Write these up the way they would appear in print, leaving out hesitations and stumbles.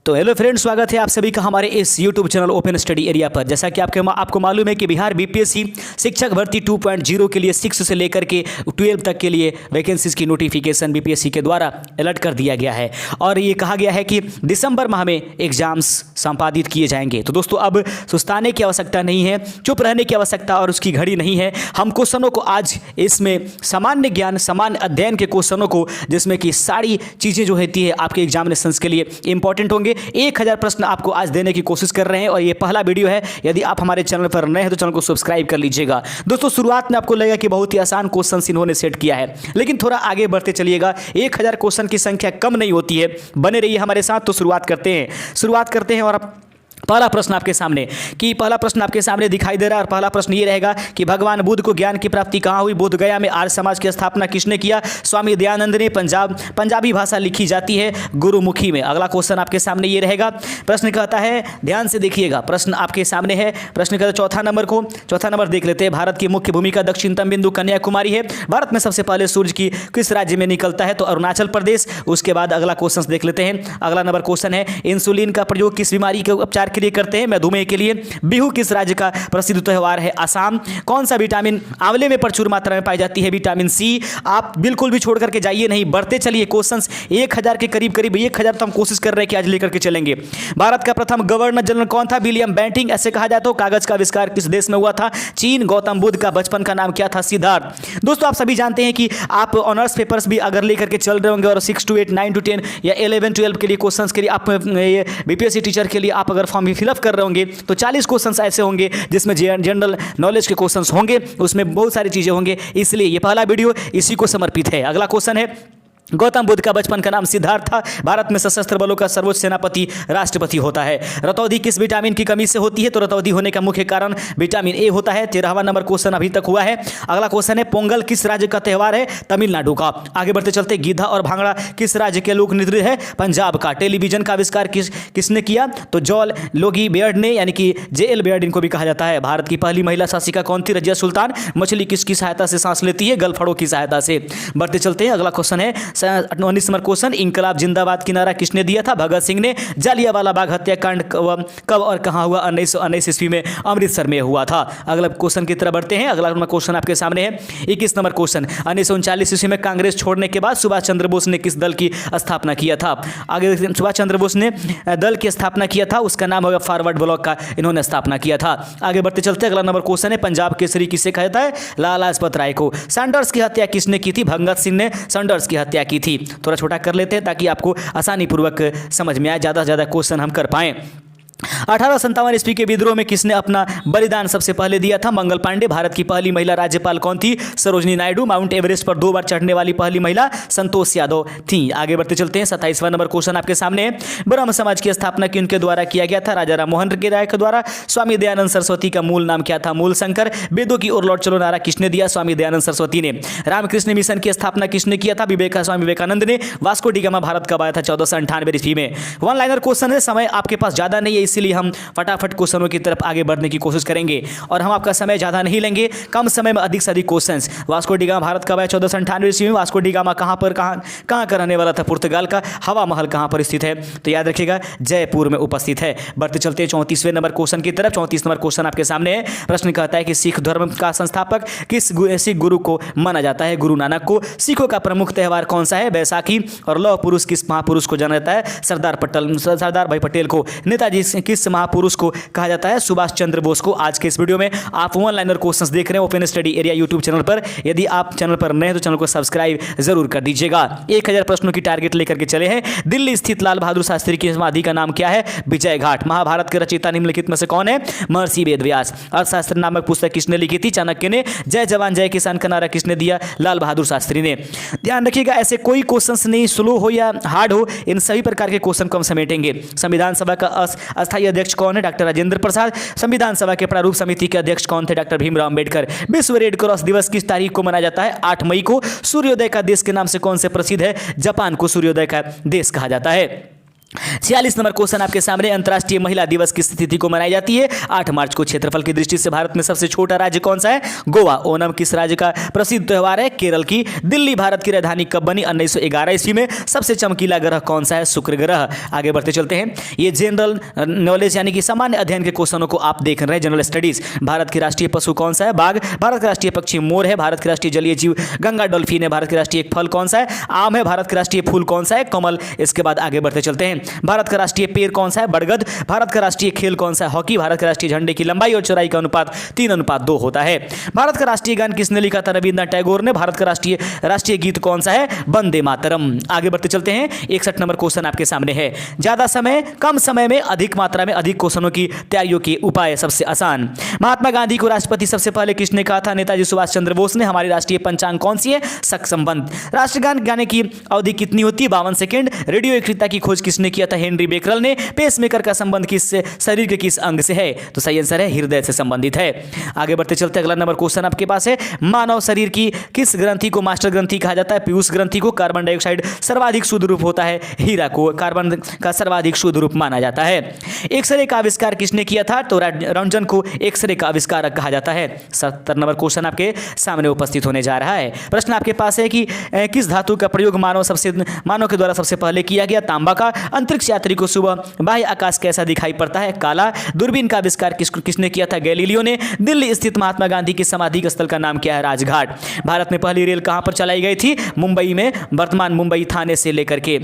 तो hello friends, स्वागत है आप सभी का हमारे इस YouTube channel open study area पर। जैसा कि आपको मालूम है कि बिहार बीपीएससी शिक्षक भर्ती 2.0 के लिए 6 से लेकर के 12 तक के लिए वैकेंसीज की नोटिफिकेशन बीपीएससी के द्वारा अलर्ट कर दिया गया है और ये कहा गया है कि दिसंबर माह में एग्जाम्स संपादित किए जाएंगे। तो दोस्तों, अब सुस्ताने की आवश्यकता नहीं है, चुप रहने की आवश्यकता और उसकी घड़ी नहीं है। हम क्वेश्चनों को आज इसमें सामान्य ज्ञान, सामान्य अध्ययन के क्वेश्चनों को, जिसमें कि सारी चीज़ें जो होती है आपके एग्जामिनेशंस के लिए इंपॉर्टेंट होंगे, 1000 प्रश्न आपको आज देने की कोशिश कर रहे हैं और ये पहला वीडियो है। यदि आप हमारे चैनल पर नए हैं तो चैनल को सब्सक्राइब कर लीजिएगा। दोस्तों, शुरुआत में आपको लगेगा कि बहुत ही आसान क्वेश्चन इन्होंने सेट किया है, लेकिन थोड़ा आगे बढ़ते चलिएगा। 1000 क्वेश्चन की संख्या कम नहीं होती है। बने रहिए हमारे साथ। तो शुरुआत करते हैं और पहला प्रश्न आपके सामने दिखाई दे रहा है और पहला प्रश्न ये रहेगा कि भगवान बुद्ध को ज्ञान की प्राप्ति कहाँ हुई? बोध गया में आर्य समाज की स्थापना किसने किया? स्वामी दयानंद ने। पंजाबी भाषा लिखी जाती है गुरुमुखी में। अगला क्वेश्चन आपके सामने ये रहेगा। प्रश्न कहता है, ध्यान से देखिएगा, प्रश्न आपके सामने है। प्रश्न कहता है चौथा नंबर देख लेते हैं। भारत की मुख्य भूमि का दक्षिणतम बिंदु कन्याकुमारी है। भारत में सबसे पहले सूर्य की किस राज्य में निकलता है? तो अरुणाचल प्रदेश। उसके बाद अगला क्वेश्चन देख लेते हैं। अगला नंबर क्वेश्चन है, इंसुलिन का प्रयोग किस बीमारी के उपचार के लिए करते हैं? मधुमेह के लिए। बिहू किस राज्य का प्रसिद्ध त्योहार है? असम। कौन सा विटामिन आंवले में प्रचुर मात्रा में पाई जाती है? Vitamin C. आप बिल्कुल भी छोड़ करके जाइए नहीं, बढ़ते चलिए। क्वेश्चंस 1000 के करीब 1000 तो हम कोशिश कर रहे हैं कि आज लेकर के चलेंगे। भारत का प्रथम गवर्नर जनरल कौन था? विलियम बेंटिंक ऐसे कहा जाता है। कागज का आविष्कार किस देश में हुआ था? चीन। गौतम बुद्ध का बचपन का नाम क्या था? सिद्धार्थ। दोस्तों, आप सभी जानते हैं कि आप ऑनर्स पेपर्स भी अगर लेकर के चल रहे होंगे और 6 to 8, 9 to 10 या 11, 12 के लिए क्वेश्चंस के लिए आप बीपीएससी टीचर के लिए आप अगर फॉर्म भी फिलअप कर रहे होंगे तो 40 क्वेश्चंस ऐसे होंगे जिसमें जनरल नॉलेज के क्वेश्चंस होंगे, उसमें बहुत सारी चीजें होंगे, इसलिए ये पहला वीडियो इसी को समर्पित है। अगला क्वेश्चन है, गौतम बुद्ध का बचपन का नाम सिद्धार्थ था। भारत में सशस्त्र बलों का सर्वोच्च सेनापति राष्ट्रपति होता है। रतौंधी किस विटामिन की कमी से होती है? तो रतौंधी होने का मुख्य कारण विटामिन ए होता है। 13वां नंबर क्वेश्चन अभी तक हुआ है। अगला क्वेश्चन है, पोंगल किस राज्य का त्योहार है? तमिलनाडु का। आगे बढ़ते चलते, गीधा और भांगड़ा किस राज्य के लोक नृत्य है? पंजाब का। टेलीविजन का आविष्कार किसने किया? तो जॉल लोगी बेयर्ड ने, यानी कि JL बेयर्ड इनको भी कहा जाता है। भारत की पहली महिला शासिका कौन थी? रजिया सुल्तान। मछली किसकी सहायता से सांस लेती है? गलफड़ों की सहायता से। बढ़ते चलते हैं, अगला क्वेश्चन है 19 नंबर क्वेश्चन, इंकलाब जिंदाबाद की नारा किसने दिया था? भगत सिंह ने। जालियांवाला बाग हत्याकांड कब और कहां हुआ? 1919 ईस्वी में अमृतसर में हुआ था। अगला क्वेश्चन की तरफ बढ़ते हैं। अगला क्वेश्चन आपके सामने है 21 नंबर क्वेश्चन, 1939 ईस्वी में कांग्रेस छोड़ने के बाद सुभाष चंद्र बोस ने किस दल की स्थापना किया था? आगे सुभाष चंद्र बोस ने दल की स्थापना किया था, उसका नाम होगा फॉरवर्ड ब्लॉक का, इन्होंने स्थापना किया था। आगे बढ़ते चलते, अगला नंबर क्वेश्चन है, पंजाब केसरी किसे कहा जाता है? लाला लाजपत राय को। सैंडर्स की हत्या किसने की थी? भगत सिंह ने सैंडर्स की हत्या की थी। थोड़ा छोटा कर लेते हैं ताकि आपको आसानी पूर्वक समझ में आए, ज़्यादा से ज़्यादा क्वेश्चन हम कर पाएं। 1857 ईस्वी के विद्रोह में किसने अपना बलिदान सबसे पहले दिया था? मंगल पांडे। भारत की पहली महिला राज्यपाल कौन थी? सरोजनी नायडू। माउंट एवरेस्ट पर 2 बार चढ़ने वाली पहली महिला संतोष यादव थी। आगे बढ़ते चलते हैं, 27वां नंबर क्वेश्चन आपके सामने है, ब्रह्म समाज की स्थापना किनके द्वारा किया गया था? राजा राम मोहन राय के द्वारा। स्वामी दयानंद सरस्वती का मूल नाम क्या था? मूल शंकर। वेदों की ओर लौट चलो नारा किसने दिया? स्वामी दयानंद सरस्वती ने। रामकृष्ण मिशन की स्थापना किसने किया था? स्वामी विवेकानंद ने। वास्को डी गामा भारत कब आया था? 1498 ईस्वी में। 1 लाइनर क्वेश्चन है, समय आपके पास ज्यादा नहीं है, इसीलिए हम फटाफट क्वेश्चनों की तरफ आगे बढ़ने की कोशिश करेंगे और हम आपका समय ज्यादा नहीं लेंगे, कम समय में अधिक से अधिक questions. Vasco D gamma Bharat कब आया? 1498 ईस्वी में। वास्को डी गामा कहां का रहने वाला था? पुर्तगाल का। हवा महल कहां पर स्थित है? तो याद रखिएगा, जयपुर में उपस्थित है। बढ़ते चलते हैं 34वें नंबर क्वेश्चन की तरफ। 34 नंबर क्वेश्चन आपके सामने है। प्रश्न कहता है कि सिख धर्म का संस्थापक किस सिख गुरु को माना जाता है? गुरु नानक को। सिखों का प्रमुख त्योहार कौन सा है? बैसाखी। और लौह पुरुष किस महापुरुष को जाना जाता है? सरदार भाई पटेल को। नेताजी किस महापुरुष को कहा जाता है? सुभाष चंद्र बोस को। आज के इस वीडियो में आप 1 लाइनर क्वेश्चंस देख रहे हैं open study area YouTube channel पर। यदि आप चैनल पर नए हैं तो चैनल को सब्सक्राइब जरूर कर दीजिएगा। 1000 प्रश्नों की टारगेट लेकर के चले हैं। दिल्ली स्थित लाल बहादुर शास्त्री की समाधि का नाम क्या है? विजय घाट। महाभारत के रचयिता निम्नलिखित में से कौन है? महर्षि वेदव्यास। अर्थशास्त्र नामक पुस्तक किसने लिखी थी? चाणक्य ने। जय जवान जय किसान का नारा किसने दिया? लाल बहादुर शास्त्री ने। ध्यान रखिएगा, ऐसे कोई क्वेश्चंस नहीं, स्लो हो या हार्ड हो, इन सभी प्रकार के क्वेश्चन को हम समेटेंगे। संविधान सभा का अस्थायी अध्यक्ष कौन है? डॉक्टर राजेंद्र प्रसाद। संविधान सभा के प्रारूप समिति के अध्यक्ष कौन थे? डॉक्टर भीमराव अंबेडकर। विश्व रेड क्रॉस दिवस किस तारीख को मनाया जाता है? 8 मई को। सूर्योदय का देश के नाम से कौन से प्रसिद्ध है? जापान को सूर्योदय का देश कहा जाता है। 46 नंबर क्वेश्चन आपके सामने, अंतर्राष्ट्रीय महिला दिवस किस तिथि को मनाई जाती है? 8 मार्च को। क्षेत्रफल की दृष्टि से भारत में सबसे छोटा राज्य कौन सा है? गोवा। ओणम किस राज्य का प्रसिद्ध त्योहार है? केरल की। दिल्ली भारत की राजधानी कब बनी? 1911 ईस्वी में। सबसे चमकीला ग्रह कौन सा है? शुक्र ग्रह। आगे बढ़ते चलते हैं, ये जनरल नॉलेज यानी कि सामान्य अध्ययन के क्वेश्चनों को आप देख रहे हैं, जनरल स्टडीज। भारत की राष्ट्रीय पशु कौन सा है? बाघ। भारत का राष्ट्रीय पक्षी मोर है। भारत के राष्ट्रीय जलीय जीव गंगा डॉल्फिन है। भारत के राष्ट्रीय फल कौन सा है? आम है। भारत का राष्ट्रीय फूल कौन सा है? कमल। इसके बाद आगे बढ़ते चलते हैं, भारत का राष्ट्रीय पेड़ कौन सा है? बरगद। भारत का राष्ट्रीय खेल कौन सा है? हॉकी। भारत के राष्ट्रीय झंडे की लंबाई और चौड़ाई का अनुपात 3:2 होता है। भारत का राष्ट्रीय गान किसने लिखा था? रविन्द्रनाथ टैगोर ने। भारत का राष्ट्रीय गीत कौन सा है? वंदे मातरम। आगे बढ़ते चलते हैं, 61 नंबर क्वेश्चन आपके सामने है, ज्यादा समय कम समय में अधिक मात्रा में अधिक क्वेश्चनों की तैयारियों के उपाय सबसे आसान। महात्मा गांधी को राष्ट्रपति सबसे पहले किसने कहा था? नेताजी सुभाष चंद्र बोस ने। हमारी राष्ट्रीय पंचांग कौन सी है? शक संबंध। राष्ट्रगान गाने की अवधि कितनी होती है? 52 सेकंड। रेडियो एक्टिविटी की खोज किसने किया था? हेनरी बेकरल ने। पेसमेकर का संबंध किससे, शरीर के किस अंग से है? तो सही आंसर है हृदय से संबंधित है। आगे बढ़ते चलते अगला नंबर क्वेश्चन आपके पास है, मानव शरीर की किस ग्रंथि को मास्टर ग्रंथि कहा जाता है? पीयूष ग्रंथि को। कार्बन डाइऑक्साइड सर्वाधिक शुद्ध रूप होता है? हीरा को। कार्बन का सर्वाधिक शुद्ध रूप माना जाता है। एक्सरे का आविष्कार किसने किया था? तो रंजन को एक्सरे का आविष्कारक कहा जाता है। 70 नंबर क्वेश्चन आपके सामने उपस्थित होने जा रहा है। प्रश्न आपके पास है कि किस धातु का प्रयोग मानव के द्वारा सबसे पहले किया गया? तांबा का। अंतरिक्ष यात्री को सुबह बाह्य आकाश कैसा दिखाई पड़ता है? काला। दूरबीन का आविष्कार किसने किया था? गैलीलियो ने। दिल्ली स्थित महात्मा गांधी की समाधि स्थल का नाम क्या है? राजघाट। भारत में पहली रेल कहां पर चलाई गई थी? मुंबई में। वर्तमान मुंबई थाने से लेकर के।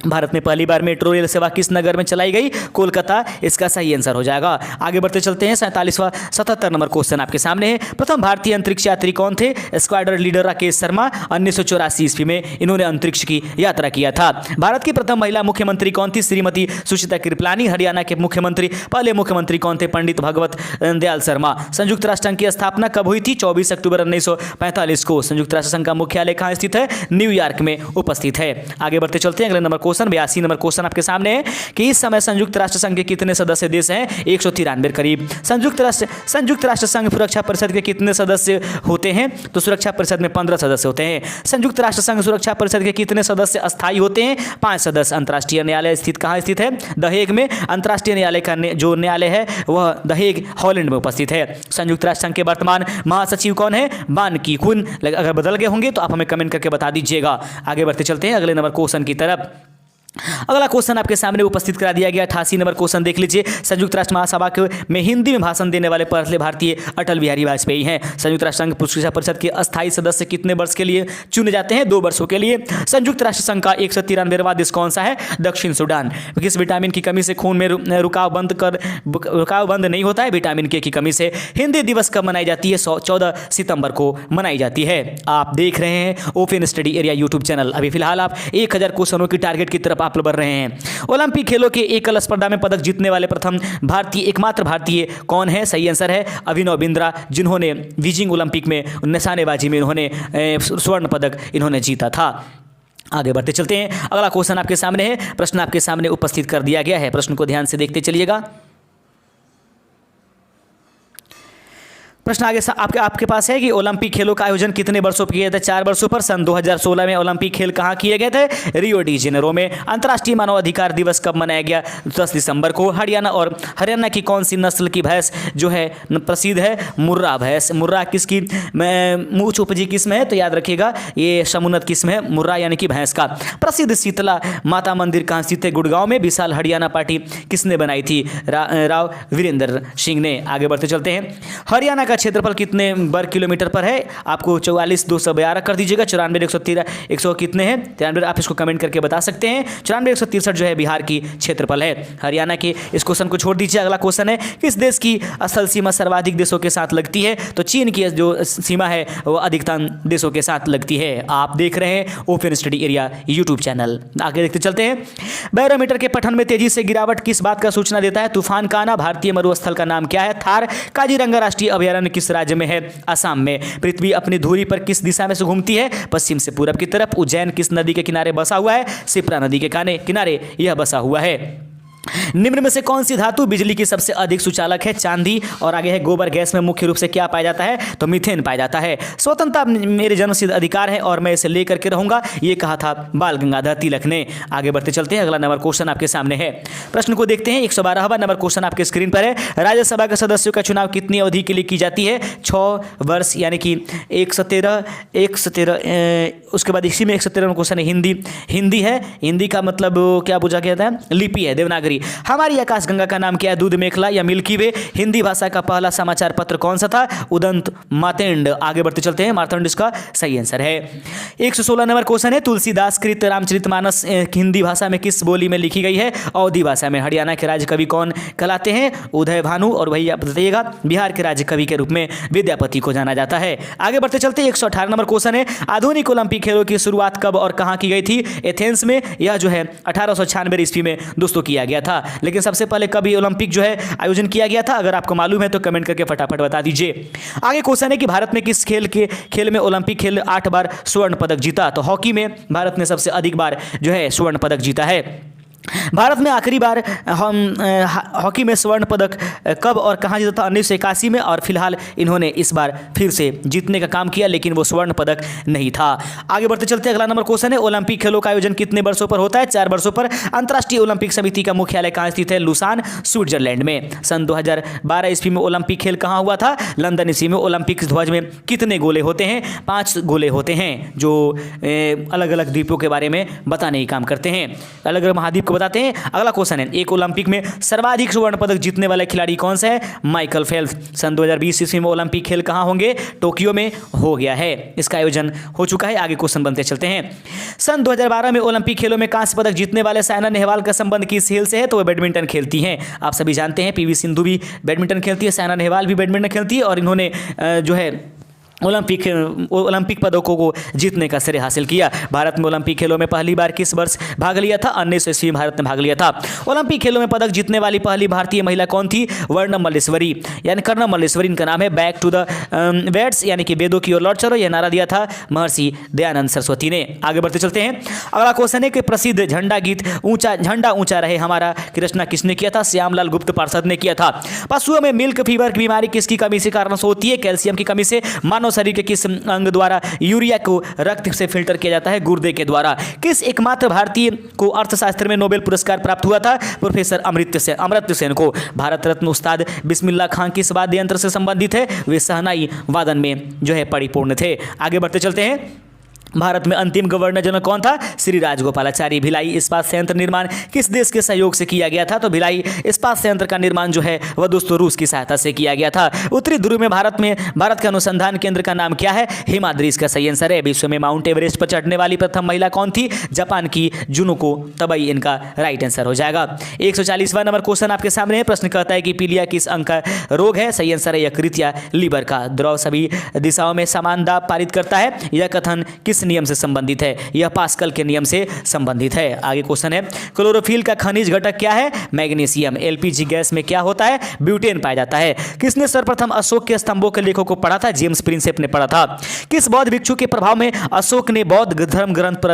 भारत में पहली बार मेट्रो रेल सेवा किस नगर में चलाई गई? कोलकाता। इसका सही आंसर हो जाएगा। आगे बढ़ते चलते हैं, 77 नंबर क्वेश्चन आपके सामने है, प्रथम भारतीय अंतरिक्ष यात्री कौन थे? Squadron leader Rakesh Sharma. 1984 ईस्वी में इन्होंने अंतरिक्ष की यात्रा किया था। भारत की प्रथम महिला मुख्यमंत्री कौन थी? श्रीमती सुचिता कृपलानी। हरियाणा के पहले मुख्यमंत्री कौन थे? पंडित भगवत दयाल शर्मा। संयुक्त राष्ट्र संघ की स्थापना कब हुई थी? 24 अक्टूबर 1945 को। संयुक्त राष्ट्र संघ का मुख्यालय कहाँ स्थित है? न्यूयॉर्क में उपस्थित है। आगे बढ़ते चलते हैं, अगले नंबर 82 नंबर क्वेश्चन आपके सामने है कि इस समय संयुक्त राष्ट्र संघ के कितने सदस्य देश हैं? 193 करीब। संयुक्त राष्ट्र संघ सुरक्षा परिषद के कितने सदस्य होते हैं? तो सुरक्षा परिषद में 15 सदस्य होते हैं। संयुक्त राष्ट्र संघ सुरक्षा परिषद के कितने सदस्य अस्थायी होते हैं? 5 सदस्य। अंतर्राष्ट्रीय न्यायालय स्थित कहाँ स्थित है? द हेग में। अंतर्राष्ट्रीय न्यायालय का जो न्यायालय है वह द हेग हॉलैंड में उपस्थित है। संयुक्त राष्ट्र संघ के वर्तमान महासचिव कौन है? बान की खून। अगर बदल गए होंगे तो आप हमें कमेंट करके बता दीजिएगा। आगे बढ़ते चलते हैं अगले नंबर क्वेश्चन की तरफ। अगला क्वेश्चन आपके सामने उपस्थित करा दिया गया, 88 नंबर क्वेश्चन देख लीजिए। संयुक्त राष्ट्र महासभा में हिंदी में भाषण देने वाले पहले भारतीय अटल बिहारी वाजपेयी हैं। संयुक्त राष्ट्र संघ सुरक्षा परिषद के अस्थायी सदस्य कितने वर्ष के लिए चुने जाते हैं? 2 वर्षों के लिए। संयुक्त राष्ट्र संघ का 193वां देश कौन सा है? दक्षिण सूडान। किस विटामिन की कमी से खून में रुकाव बंद नहीं होता है? विटामिन के की कमी से। हिंदी दिवस कब मनाई जाती है? 14 सितंबर को मनाई जाती है। आप देख रहे हैं open study area YouTube channel. अभी फिलहाल आप 1000 क्वेश्चनों की टारगेट की तरफ आप बढ़ रहे हैं। ओलंपिक खेलों के एकल स्पर्धा में पदक जीतने वाले प्रथम एकमात्र भारतीय कौन है? सही आंसर है अभिनव बिंद्रा, जिन्होंने बीजिंग ओलंपिक में निशानेबाजी में इन्होंने स्वर्ण पदक इन्होंने जीता था। आगे बढ़ते चलते हैं, अगला क्वेश्चन आपके सामने है, प्रश्न आपके सामने उपस्थित कर दिया गया है। प्रश्न को ध्यान से देखते चलिएगा। प्रश्न आगे आपके पास है कि ओलंपिक खेलों का आयोजन कितने वर्षों पर किया था? 4 वर्षों पर। सन 2016 में ओलंपिक खेल कहाँ किए गए थे? रियो डी जेनेरो में। अंतर्राष्ट्रीय मानव अधिकार दिवस कब मनाया गया? 10 दिसंबर को। हरियाणा की कौन सी नस्ल की भैंस जो है प्रसिद्ध है? मुर्रा भैंस। मुर्रा किसकी मूछ उपजी किस्म है? तो याद रखिएगा ये समुन्नत किस्म है मुर्रा यानी कि भैंस का। प्रसिद्ध शीतला माता मंदिर कहाँ स्थित है? गुड़गांव में। विशाल हरियाणा पार्टी किसने बनाई थी? राव वीरेंद्र सिंह ने। आगे बढ़ते चलते हैं, हरियाणा क्षेत्रफल कितने वर्ग किलोमीटर पर है? आपको 44,212 कर दीजिएगा। 94,113 100 कितने हैं? 93 आप इसको कमेंट करके बता सकते हैं। 94,163 जो है बिहार की क्षेत्रफल है। हरियाणा के इस क्वेश्चन को छोड़ दीजिए। अगला क्वेश्चन है, किस देश की स्थल सीमा सर्वाधिक देशों के साथ लगती है? तो चीन की जो सीमा है वो अधिकतम देशों के साथ लगती है। आप देख रहे हैं open study area YouTube channel. आगे देखते चलते हैं, बैरोमीटर के पठन में तेजी से गिरावट किस बात का सूचना देता है? तूफान का आना। भारतीय मरुस्थल का नाम क्या है? थार। काजीरंगा राष्ट्रीय अभयारण्य किस राज्य में है? असम में। पृथ्वी अपनी धुरी पर किस दिशा में से घूमती है? पश्चिम से पूरब की तरफ। उज्जैन किस नदी के किनारे बसा हुआ है? शिप्रा नदी के किनारे यह बसा हुआ है। निम्न में से कौन सी धातु बिजली की सबसे अधिक सुचालक है? चांदी। और आगे है गोबर गैस में मुख्य रूप से क्या पाया जाता है? तो मीथेन पाया जाता है। स्वतंत्रता मेरे जन्मसिद्ध अधिकार है और मैं इसे लेकर के रहूंगा, ये कहा था बाल गंगाधर तिलक ने। आगे बढ़ते चलते हैं, अगला नंबर क्वेश्चन आपके सामने है। प्रश्न को देखते हैं। 112वां नंबर क्वेश्चन आपके स्क्रीन पर है। राज्यसभा के सदस्यों का चुनाव कितनी अवधि के लिए की जाती है? 6 वर्ष, यानी कि 113। उसके बाद इसी में 113 क्वेश्चन है हिंदी है। हिंदी का मतलब क्या पूछा गया था? लिपि है, देवनागरी। हमारी आकाशगंगा का नाम क्या है? दूध मेखला या मिल्की वे। हिंदी भाषा का पहला समाचार पत्र कौन सा था? उदंत मार्तंड। आगे बढ़ते चलते हैं, मार्तंड इसका सही आंसर है। 116 नंबर क्वेश्चन है। तुलसीदास कृत रामचरितमानस हिंदी भाषा में किस बोली में लिखी गई है? अवधी भाषा में। हरियाणा के राज्य कवि कौन कहलाते हैं? उदय भानु। और वही आप बताइएगा, बिहार के राज्य कवि के रूप में विद्यापति को जाना जाता है। आगे बढ़ते चलते हैं, 118 नंबर क्वेश्चन है। आधुनिक ओलंपिक खेलों की शुरुआत कब और कहां की गई थी? एथेंस में। यह जो है 1896 ईस्वी में दोस्तों किया गया था। लेकिन सबसे पहले कभी ओलंपिक जो है आयोजन किया गया था? अगर आपको मालूम है तो कमेंट करके फटाफट बता दीजिए। आगे क्वेश्चन है कि भारत में किस खेल में ओलंपिक खेल 8 बार स्वर्ण पदक जीता? तो हॉकी में भारत ने सबसे अधिक बार जो है स्वर्ण पदक जीता है। भारत में आखिरी बार हॉकी में स्वर्ण पदक कब और कहां जीता था? 1981 में। और फिलहाल इन्होंने इस बार फिर से जीतने का काम किया, लेकिन वो स्वर्ण पदक नहीं था। आगे बढ़ते चलते अगला नंबर क्वेश्चन है। ओलंपिक खेलों का आयोजन कितने वर्षों पर होता है? 4 वर्षों पर। अंतर्राष्ट्रीय ओलंपिक समिति का मुख्यालय कहां स्थित है? लुसान, स्विट्जरलैंड में। सन 2012 ईस्वी में ओलंपिक खेल कहां हुआ था? लंदन ईस्वी में। ओलंपिक ध्वज में कितने गोले होते हैं? 5 गोले होते हैं, जो अलग अलग द्वीपों के बारे में बताने ही काम करते हैं, अलग अलग महाद्वीप बताते हैं। अगला क्वेश्चन है, एक ओलंपिक में सर्वाधिक स्वर्ण पदक जीतने वाला खिलाड़ी कौन सा है? Michael Phelps. सन 2020 ईस्वी में ओलंपिक खेल कहां होंगे? टोक्यो में हो गया है, इसका आयोजन हो चुका है। आगे क्वेश्चन बनते चलते हैं। सन 2012 में ओलंपिक खेलों में कांस्य पदक जीतने वाले साइना नेहवाल का संबंध किस खेल से है? तो वह बैडमिंटन खेलती हैं। आप सभी जानते हैं पीवी सिंधु भी बैडमिंटन खेलती है, साइना नेहवाल भी बैडमिंटन खेलती है, और इन्होंने जो है ओलंपिक पदकों को जीतने का श्रेय हासिल किया। भारत में ओलंपिक खेलों में पहली बार किस वर्ष भाग लिया था? 1900 ईस्वी में भारत ने भाग लिया था। ओलंपिक खेलों में पदक जीतने वाली पहली भारतीय महिला कौन थी? वर्णम मल्लेश्वरी, यानी कर्णम मल्लेश्वरी इनका नाम है। बैक टू द वेड्स, यानी कि वेदों की ओर लौट चलो, यह नारा दिया था महर्षि दयानंद सरस्वती ने। आगे बढ़ते चलते हैं। अगला क्वेश्चन है कि प्रसिद्ध झंडा गीत झंडा ऊंचा रहे हमारा की रचना किसने किया था? श्यामलाल गुप्त पार्षद ने किया था। पशुओं में मिल्क फीवर की बीमारी किसकी कमी से कारण से होती है? कैल्शियम की कमी से। मानव शरीर के किस अंग द्वारा यूरिया को रक्त से फिल्टर किया जाता है? गुर्दे के द्वारा। किस एकमात्र भारतीय को अर्थशास्त्र में नोबेल पुरस्कार प्राप्त हुआ था? प्रोफेसर अमर्त्य सेन को। भारत रत्न उस्ताद बिस्मिल्लाह खान किस वाद्य यंत्र से संबंधित है? वे शहनाई वादन में जो है परिपूर्ण थे। आगे बढ़ते चलते हैं। भारत में अंतिम गवर्नर जनरल कौन था? श्री राजगोपालाचारी। भिलाई इस्पात संयंत्र निर्माण किस देश के सहयोग से किया गया था? तो भिलाई इस्पात संयंत्र का निर्माण जो है वह दोस्तों रूस की सहायता से किया गया था। उत्तरी ध्रुव में भारत का अनुसंधान केंद्र का नाम क्या है? हिमाद्री इसका सही आंसर है। विश्व में माउंट एवरेस्ट पर चढ़ने वाली प्रथम महिला कौन थी? जापान की जुनुको तबई इनका राइट आंसर हो जाएगा। 140वां नंबर क्वेश्चन आपके सामने है। प्रश्न कहता है कि पीलिया किस अंग का रोग है? सही आंसर है यकृत या लीवर का। द्रव सभी दिशाओं में समान दाब पारित करता है, यह कथन किस नियम से संबंधित है? यह पास्कल के नियम से संबंधित है। आगे क्वेश्चन है, क्लोरोफिल का खनिज घटक क्या है? मैग्नीशियम। एलपीजी गैस में क्या होता है? ब्यूटेन पाया जाता है। किसने सर्वप्रथम अशोक के स्तंभों के लेखों को पढ़ा था? जेम्स प्रिंसेप ने पढ़ा था। किस बौद्ध भिक्षु के प्रभाव में अशोक ने बौद्ध धर्म ग्रंथ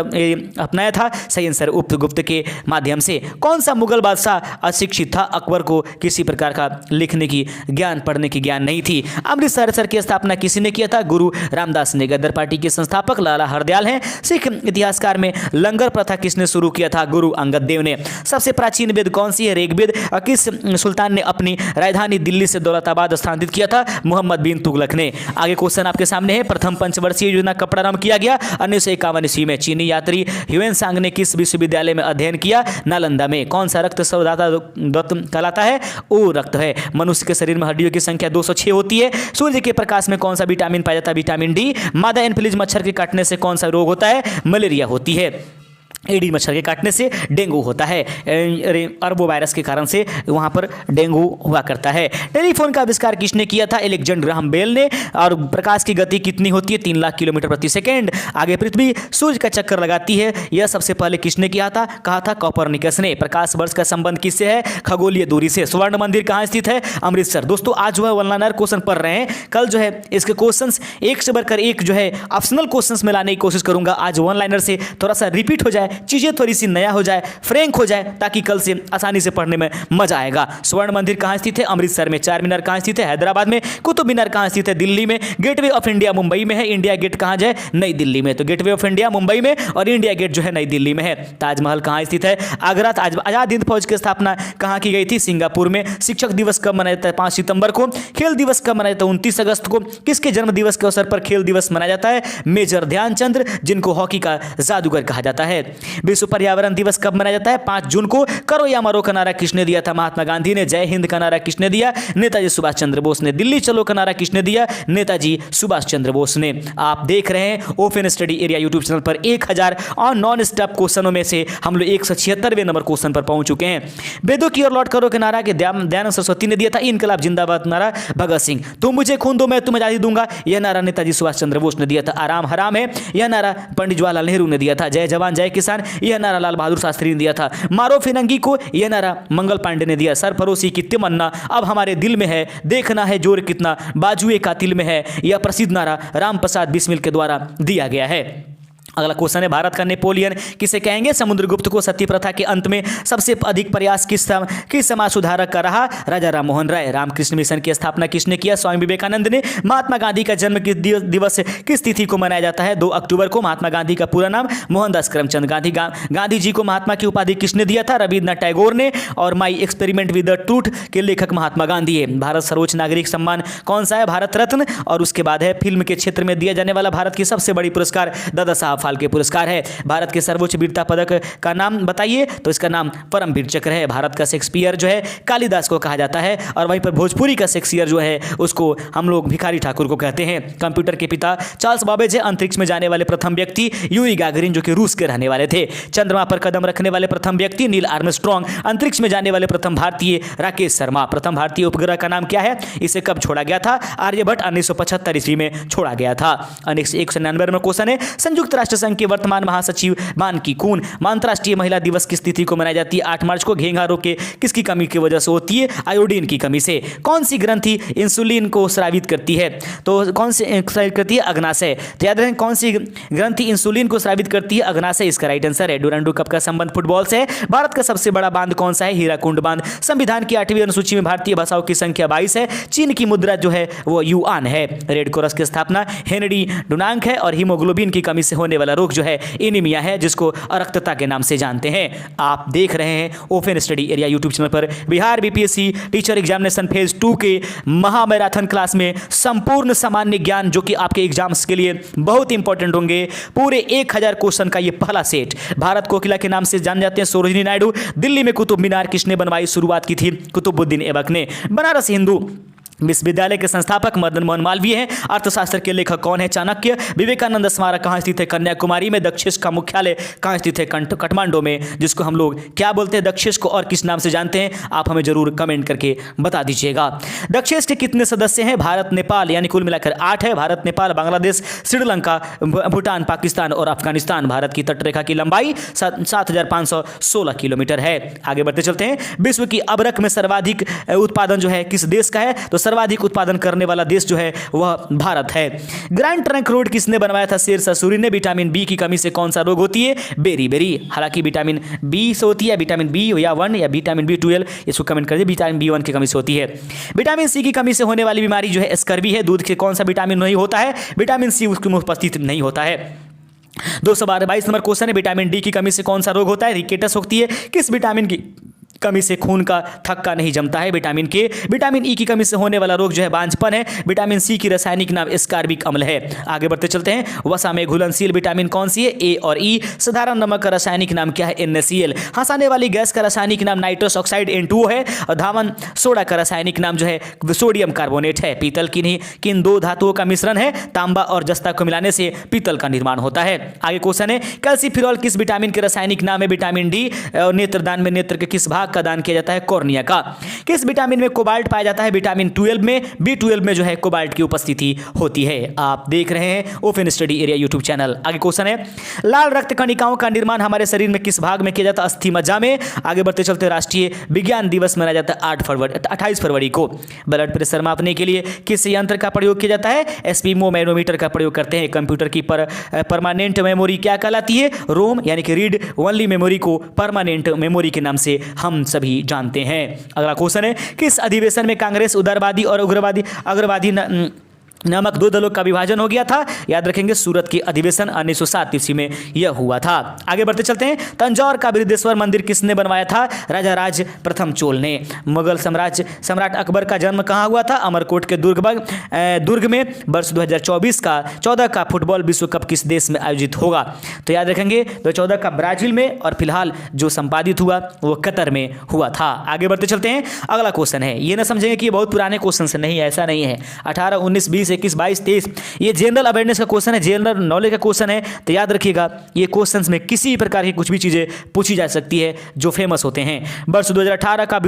अपनाया था? सही आंसर उपगुप्त के माध्यम से। कौन सा मुगल बादशाह अशिक्षित था? अकबर को किसी प्रकार का लिखने की ज्ञान, पढ़ने की ज्ञान नहीं थी। अमृतसर की स्थापना किसी ने किया था? गुरु रामदास ने। गदर पार्टी के संस्थापक लाला हरदयाल हैं। सिख इतिहासकार में लंगर प्रथा किसने शुरू किया था? गुरु अंगद देव ने। सबसे प्राचीन वेद कौन सी है? ऋग्वेद। किस सुल्तान ने अपनी राजधानी दिल्ली से दौलताबाद स्थानांतरित किया था? मोहम्मद बिन तुगलक ने। आगे क्वेश्चन आपके सामने है। प्रथम पंचवर्षीय योजना कब प्रारंभ किया गया? 1951 ईस्वी में। चीनी यात्री ह्यूएन ने किस विश्वविद्यालय में अध्ययन किया? नालंदा में। कौन सा रक्त स्रावदाता कहलाता है? ओ रक्त है। मनुष्य के शरीर में हड्डियों की संख्या 206 होती है। सूर्य के प्रकाश में कौन सा विटामिन पाया जाता है? Vitamin D. मादा एनफ्लूएंजा मच्छर के काटने से कौन सा रोग होता है? मलेरिया होती है। एडी मच्छर के काटने से डेंगू होता है। अरबो वायरस के कारण से वहाँ पर डेंगू हुआ करता है। टेलीफोन का आविष्कार किसने किया था? एलेक्जेंडर ग्राहम बेल ने। और प्रकाश की गति कितनी होती है? 3 लाख किलोमीटर प्रति सेकेंड। आगे पृथ्वी सूर्य का चक्कर लगाती है, यह सबसे पहले किसने किया था? कहा था कोपरनिकस ने। प्रकाश वर्ष का संबंध किससे है? खगोलीय दूरी से। स्वर्ण मंदिर कहाँ स्थित है? अमृतसर। दोस्तों आज वह ऑनलाइन क्वेश्चन पढ़ रहे हैं, कल जो है इसके क्वेश्चंस एक से बढ़कर एक जो है ऑप्शनल क्वेश्चंस में लाने की कोशिश करूंगा। आज वन लाइनर से थोड़ा सा रिपीट हो जाए, चीज़ें थोड़ी सी नया हो जाए, फ्रैंक हो जाए, ताकि कल से आसानी से पढ़ने में मजा आएगा। स्वर्ण मंदिर कहाँ स्थित है? अमृतसर में। चार मीनार कहाँ स्थित है? हैदराबाद में। कुतुब मीनार कहाँ स्थित है? दिल्ली में। गेटवे ऑफ इंडिया मुंबई में है। इंडिया गेट कहाँ है? नई दिल्ली में। तो गेटवे ऑफ इंडिया मुंबई में और इंडिया गेट जो है नई दिल्ली में है। ताजमहल कहाँ स्थित है? आगरा। आजाद हिंद फौज की स्थापना कहाँ की गई थी? सिंगापुर में। शिक्षक दिवस कब मनाया जाता है? 5 सितंबर को। खेल दिवस कब मनाया जाता है? 29 अगस्त को। किसके जन्म दिवस के अवसर पर खेल दिवस मनाया जाता है? मेजर ध्यानचंद, जिनको हॉकी का जादूगर कहा जाता है। विश्व पर्यावरण दिवस कब मनाया जाता है? 5 जून को। करो या मरो का नारा किसने दिया था? महात्मा गांधी ने। जय हिंद का नारा किसने दिया? नेताजी सुभाष चंद्र बोस ने। दिल्ली चलो का नारा किसने दिया? नेताजी सुभाष चंद्र बोस ने। आप देख रहे हैं open study area YouTube channel पर 1000 और नॉन स्टॉप क्वेश्चनों में से हम लोग 176वें नंबर क्वेश्चन पर पहुंच चुके हैं। वेदों की ओर लौट करो के नारा के दयानंद सरस्वती ने दिया था। इनकलाब जिंदाबाद नारा भगत सिंह। तुम मुझे खून दो मैं तुम्हें आजादी दूंगा, यह नारा नेताजी सुभाष चंद्र बोस ने दिया था। आराम हराम है, यह नारा पंडित जवाहरलाल नेहरू ने दिया था। जय जवान जय किसान, यह नारा लाल बहादुर शास्त्री ने दिया था। मारो फिरंगी को, यह नारा मंगल पांडे ने दिया। सरफरोशी की तमन्ना अब हमारे दिल में है, देखना है जोर कितना बाजुए कातिल में है, यह प्रसिद्ध नारा राम प्रसाद बिस्मिल के द्वारा दिया गया है। अगला क्वेश्चन है, भारत का नेपोलियन किसे कहेंगे? समुद्रगुप्त को। सती प्रथा के अंत में सबसे अधिक प्रयास किस समाज सुधारक का रहा? राजा राम मोहन राय। रामकृष्ण मिशन की स्थापना किसने किया? स्वामी विवेकानंद ने। महात्मा गांधी का जन्म किस दिवस किस तिथि को मनाया जाता है? 2 अक्टूबर को। महात्मा गांधी का पूरा नाम मोहनदास करमचंद गांधी। गांधी जी को महात्मा की उपाधि किसने दिया था? रविन्द्रनाथ टैगोर ने। और my experiment with the truth के लेखक महात्मा गांधी है। भारत सर्वोच्च नागरिक सम्मान कौन सा है? भारत रत्न। और उसके बाद है फिल्म के क्षेत्र में दिया जाने वाला भारत की सबसे बड़ी पुरस्कार दादा साहब फाल्के पुरस्कार है। भारत के सर्वोच्च वीरता पदक का नाम बताइए, तो इसका नाम परमवीर चक्र है। भारत का शेक्सपियर जो है कालिदास को कहा जाता है, और वहीं पर भोजपुरी का शेक्सपियर जो है उसको हम लोग भिखारी ठाकुर को कहते हैं। कंप्यूटर के पिता चार्ल्स बाबेज है। अंतरिक्ष में जाने वाले प्रथम व्यक्ति यूरी गागरिन, जो कि रूस के रहने वाले थे। चंद्रमा पर कदम रखने वाले प्रथम व्यक्ति नील आर्मस्ट्रॉन्ग। अंतरिक्ष में जाने वाले प्रथम भारतीय राकेश शर्मा। प्रथम भारतीय उपग्रह का नाम क्या है? इसे कब छोड़ा गया था? आर्यभट्ट 1975 ईस्वी में छोड़ा गया था। 199 में क्वेश्चन है, संयुक्त राष्ट्र संघ के वर्तमान महासचिव बान की कून। अंतर्राष्ट्रीय महिला दिवस किस तिथि को मनाई जाती है? 8 मार्च को। घेंघा रोग के किसकी कमी की वजह से होती है? आयोडीन की कमी से। कौन सी ग्रंथि इंसुलिन को स्रावित करती है? तो कौन सी स्रावित करती है? अग्नाशय। तो याद रखें कौन सी ग्रंथि इंसुलिन को स्रावित करती है? अग्नाशय इसका राइट आंसर है। डुरंडो कप का संबंध फुटबॉल से है। भारत का सबसे बड़ा बांध कौन सा है? हीराकुंड बांध। संविधान की 8वीं अनुसूची में भारतीय भाषाओं की संख्या 22 है। चीन की मुद्रा जो है वो युआन है। रेड क्रॉस की स्थापना हेनरी डुनांग है। और हीमोग्लोबिन की कमी से होने वाला रोग जो है एनीमिया है, जिसको अरक्तता के नाम से जानते हैं। आप देख रहे हैं open study area YouTube channel पर Bihar BPSC teacher examination phase 2 के महामैराथन क्लास में संपूर्ण सामान्य ज्ञान, जो कि आपके एग्जाम्स के लिए बहुत इंपॉर्टेंट होंगे। पूरे 1000 क्वेश्चन का ये पहला सेट। भारत कोकिला के नाम से जान जाते हैं सरोजिनी नायडू। दिल्ली में कुतुब मीनार किसने बनवाई? शुरुआत की थी कुतुबुद्दीन ऐबक ने। बनारस हिंदू विश्वविद्यालय के संस्थापक मदन मोहन मालवीय हैं। अर्थशास्त्र के लेखक कौन है? चाणक्य। विवेकानंद स्मारक कहाँ स्थित है? कन्याकुमारी में। दक्षिश का मुख्यालय कहाँ स्थित है? काठमांडू में, जिसको हम लोग क्या बोलते हैं दक्षिश को, और किस नाम से जानते हैं? आप हमें जरूर कमेंट करके बता दीजिएगा। दक्षिश के कितने सदस्य हैं? भारत नेपाल, यानी कुल मिलाकर 8 है। भारत नेपाल बांग्लादेश श्रीलंका भूटान पाकिस्तान और अफगानिस्तान। भारत की तटरेखा की लंबाई 7516 किलोमीटर है। आगे बढ़ते चलते हैं। विश्व की अबरक में सर्वाधिक उत्पादन जो है किस देश का है? तो सर्वाधिक उत्पादन करने वाला देश जो है वह भारत है। ग्रैंड ट्रंक रोड किसने बनवाया था? शेरशाह सूरी ने। विटामिन बी की कमी से कौन सा रोग होती है? बेरी। हालांकि विटामिन बी से होती है, विटामिन बी या 1 या विटामिन B12, इसको कमेंट कर दीजिए। विटामिन B1 की कमी से होती है। विटामिन सी की कमी से होने वाली बीमारी जो है स्कर्वी है। दूध के कौन सा विटामिन नहीं होता है? विटामिन सी उसके में उपस्थित नहीं होता है। 222 नंबर क्वेश्चन है, विटामिन डी की कमी से कौन सा रोग होता है? रिकेटस होती है। किस विटामिन की कमी से खून का थक्का नहीं जमता है? विटामिन के। विटामिन ई की कमी से होने वाला रोग जो है बांझपन है। विटामिन सी की रासायनिक नाम एस्कार्बिक अम्ल है। आगे बढ़ते चलते हैं। वसा में घुलनशील विटामिन कौन सी है? ए और ई। साधारण नमक का रासायनिक नाम क्या है? NaCl। हंसाने वाली गैस का रासायनिक नाम नाइट्रस ऑक्साइड N2O है। और धावन सोडा का रासायनिक नाम जो है सोडियम कार्बोनेट है। पीतल किन 2 धातुओं का मिश्रण है? तांबा और जस्ता को मिलाने से पीतल का निर्माण होता है। आगे क्वेश्चन है, कैल्सिफिरॉल किस विटामिन के रासायनिक नाम है? Vitamin D. और नेत्रदान में नेत्र के किस भाग भाग का दान किया जाता है कॉर्निया का। किस विटामिन में कोबाल्ट पाया जाता है? विटामिन 12 में, B12 में जो है कोबाल्ट की उपस्थिति होती है। आप देख रहे हैं open study area YouTube channel. आगे क्वेश्चन है, लाल रक्त कणिकाओं का निर्माण हमारे शरीर में किस भाग में किया जाता है? अस्थि मज्जा में। आगे बढ़ते चलते राष्ट्रीय विज्ञान दिवस मनाया जाता है 28 फरवरी को। ब्लड प्रेशर मापने के लिए किस यंत्र का प्रयोग किया जाता है? एस्पिमो मैनोमीटर का प्रयोग करते हैं। कंप्यूटर की परमानेंट मेमोरी क्या कहलाती है? रोम यानी कि रीड ओनली मेमोरी को परमानेंट मेमोरी के नाम से हम सभी जानते हैं। अगला क्वेश्चन है, किस अधिवेशन में कांग्रेस उदारवादी और अग्रवादी नामक दो दलों का विभाजन हो गया था? याद रखेंगे, सूरत की अधिवेशन 1907 ईस्वी में यह हुआ था। आगे बढ़ते चलते हैं, तंजौर का बृहदेश्वर मंदिर किसने बनवाया था? राजा राज प्रथम चोल ने। मुगल सम्राट अकबर का जन्म कहाँ हुआ था? अमरकोट के दुर्ग में। वर्ष 2014 का फुटबॉल विश्व कप किस देश में आयोजित होगा? तो याद रखेंगे 2014 का ब्राजील में, और फिलहाल जो संपादित हुआ वो कतर में हुआ था। आगे बढ़ते चलते हैं, अगला क्वेश्चन है, ये ना समझेंगे कि ये बहुत पुराने क्वेश्चन से नहीं है, ऐसा नहीं है। 18, 19, 20, 21, 22, 23 ये जनरल अवेयरनेस का क्वेश्चन है, जनरल नॉलेज का क्वेश्चन है। तो याद रखिएगा, ये क्वेश्चंस में किसी प्रकार की कुछ भी चीजें पूछी जा सकती है जो फेमस होते हैं। वर्ष 2018 का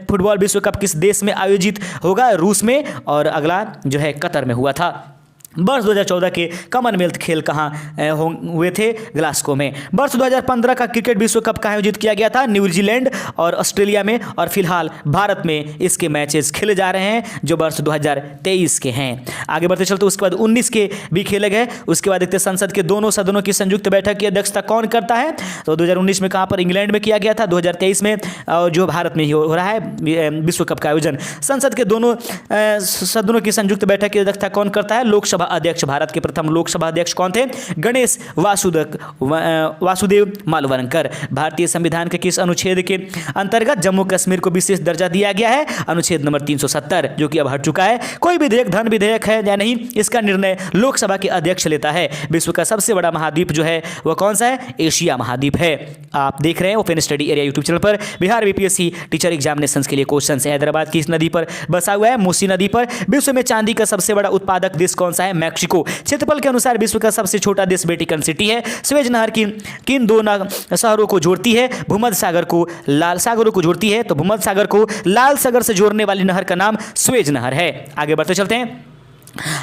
फुटबॉल विश्व कप किस देश में आयोजित होगा? रूस में। और अगला जो है कतर में हुआ था। वर्ष 2014 के कॉमनवेल्थ खेल कहाँ हुए थे? ग्लासगो में। वर्ष 2015 का क्रिकेट विश्व कप कहाँ आयोजित किया गया था? न्यूजीलैंड और ऑस्ट्रेलिया में। और फिलहाल भारत में इसके मैचेस खेले जा रहे हैं जो वर्ष 2023 के हैं। आगे बढ़ते चलते उसके बाद 19 के भी खेले गए। उसके बाद देखते संसद के दोनों सदनों की संयुक्त बैठक की अध्यक्षता कौन करता है? तो 2019 में कहाँ पर? इंग्लैंड में किया गया था। 2023 में जो भारत में हो रहा है विश्व कप का आयोजन। संसद के दोनों सदनों की संयुक्त बैठक की अध्यक्षता कौन करता है? लोकसभा अध्यक्ष। भारत के प्रथम लोकसभा अध्यक्ष कौन थे? गणेश वासुदेव मालवणकर। भारतीय संविधान के किस अनुच्छेद के अंतर्गत जम्मू कश्मीर को विशेष दर्जा दिया गया है? अनुच्छेद नंबर 370, जो कि अब हट चुका है। कोई विधेयक धन विधेयक है या नहीं, इसका निर्णय लोकसभा के अध्यक्ष लेता है। विश्व का सबसे बड़ा महाद्वीप जो है वह कौन सा है? एशिया महाद्वीप है। आप देख रहे हैं open study area YouTube channel पर बिहार बीपीएससी टीचर एग्जामिनेशन के लिए क्वेश्चन है। हैदराबाद किस नदी पर बसा हुआ है? मूसी नदी पर। विश्व में चांदी का सबसे बड़ा उत्पादक देश कौन सा है? मैक्सिको। क्षेत्रफल के अनुसार विश्व का सबसे छोटा देश वेटिकन सिटी है। स्वेज नहर किन दो शहरों को जोड़ती है? भूमध्य सागर को लाल सागरों को जोड़ती है। तो भूमध्य सागर को लाल सागर से जोड़ने वाली नहर का नाम स्वेज नहर है। आगे बढ़ते चलते हैं,